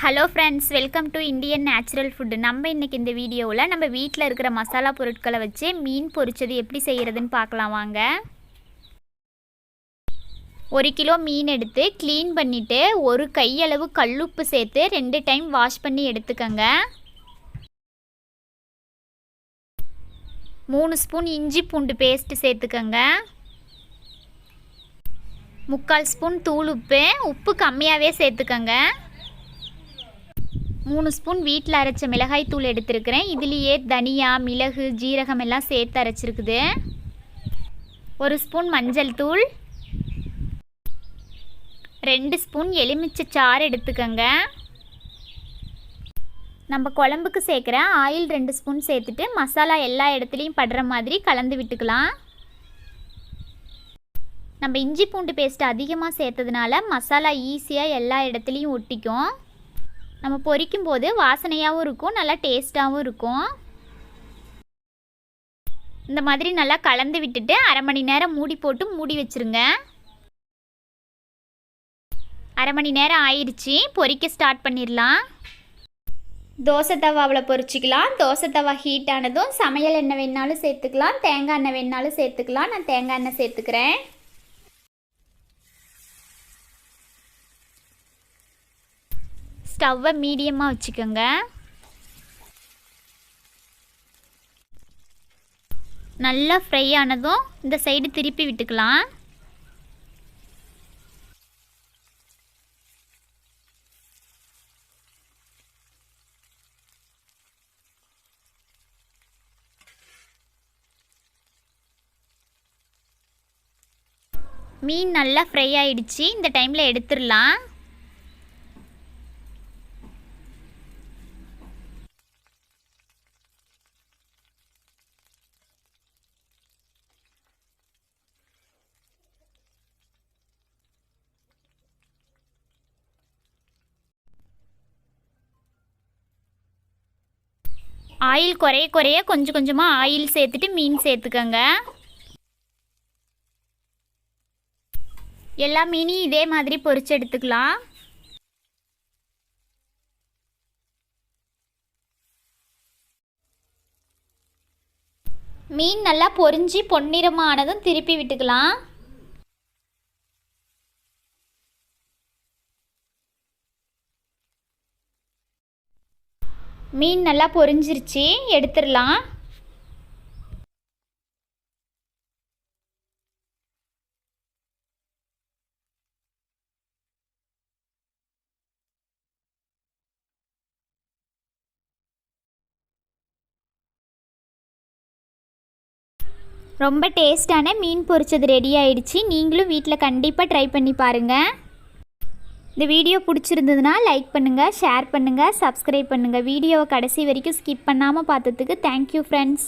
Hello friends, welcome to Indian natural food. நம்ம இன்றைக்கி இந்த வீடியோவில் நம்ம வீட்டில் இருக்கிற மசாலா பொருட்களை வச்சு மீன் பொரிச்சது எப்படி செய்கிறதுன்னு பார்க்கலாம் வாங்க. 1 கிலோ மீன் எடுத்து க்ளீன் பண்ணிவிட்டு ஒரு கையளவு கல்லுப்பு சேர்த்து 2 டைம் வாஷ் பண்ணி எடுத்துக்கங்க. 3 ஸ்பூன் இஞ்சி பூண்டு பேஸ்ட்டு சேர்த்துக்கங்க. 3/4 ஸ்பூன் தூள் உப்பு கம்மியாகவே சேர்த்துக்கங்க. 3 ஸ்பூன் வீட்டில் அரைச்ச மிளகாய் தூள் எடுத்துருக்கிறேன். இதுலேயே தனியா, மிளகு, ஜீரகம் எல்லாம் சேர்த்து அரைச்சிருக்குது. 1 ஸ்பூன் மஞ்சள் தூள், 2 ஸ்பூன் எலுமிச்சை சாறு எடுத்துக்கங்க. நம்ம குழம்புக்கு சேர்க்குற ஆயில் 2 ஸ்பூன் சேர்த்துட்டு மசாலா எல்லா இடத்துலையும் படுற மாதிரி கலந்து விட்டுக்கலாம். நம்ம இஞ்சி பூண்டு பேஸ்ட்டு அதிகமாக சேர்த்ததுனால மசாலா ஈஸியாக எல்லா இடத்துலையும் ஒட்டிக்கும். நம்ம பொரிக்கும் போது வாசனையாகவும் இருக்கும், நல்லா டேஸ்ட்டாகவும் இருக்கும். இந்த மாதிரி நல்லா கலந்து விட்டுட்டு 1/2 மணி நேரம் மூடி போட்டு மூடி வச்சுருங்க. 1/2 மணி நேரம் ஆயிடுச்சு, பொரிக்க ஸ்டார்ட் பண்ணிடலாம். தோசை தவாவில் பொரிச்சிக்கலாம். தோசை தவா ஹீட் ஆனதும் சமையல் எண்ணெய் வேணாலும் சேர்த்துக்கலாம், தேங்காய் எண்ணெய் வேணாலும் சேர்த்துக்கலாம். நான் தேங்காய் எண்ணெய் சேர்த்துக்கிறேன். ஸ்டவ்வை மீடியமாக வச்சுக்கோங்க. நல்லா ஃப்ரை ஆனதும் இந்த சைடு திருப்பி விட்டுக்கலாம். மீன் நல்லா ஃப்ரை ஆயிடுச்சு. இந்த டைமில் எடுத்துடலாம். ஆயில் குறைய கொஞ்சம் கொஞ்சமாக ஆயில் சேர்த்துட்டு மீன் சேர்த்துக்கங்க. எல்லா மீனையும் இதே மாதிரி பொரிச்சு எடுத்துக்கலாம். மீன் நல்லா பொரிஞ்சு பொன்னிறமானதும் திருப்பி விட்டுக்கலாம். மீன் நல்லா பொரிஞ்சிருச்சு, எடுத்துடலாம். ரொம்ப டேஸ்டான மீன் பொரிச்சது ரெடி ஆயிடுச்சு. நீங்களும் வீட்டில் கண்டிப்பாக ட்ரை பண்ணி பாருங்கள். இந்த வீடியோ பிடிச்சிருந்ததுன்னா லைக் பண்ணுங்கள், ஷேர் பண்ணுங்கள், சப்ஸ்கிரைப் பண்ணுங்கள். வீடியோவை கடைசி வரைக்கும் ஸ்கிப் பண்ணாமல் பார்த்ததுக்கு தேங்க்யூ ஃப்ரெண்ட்ஸ்.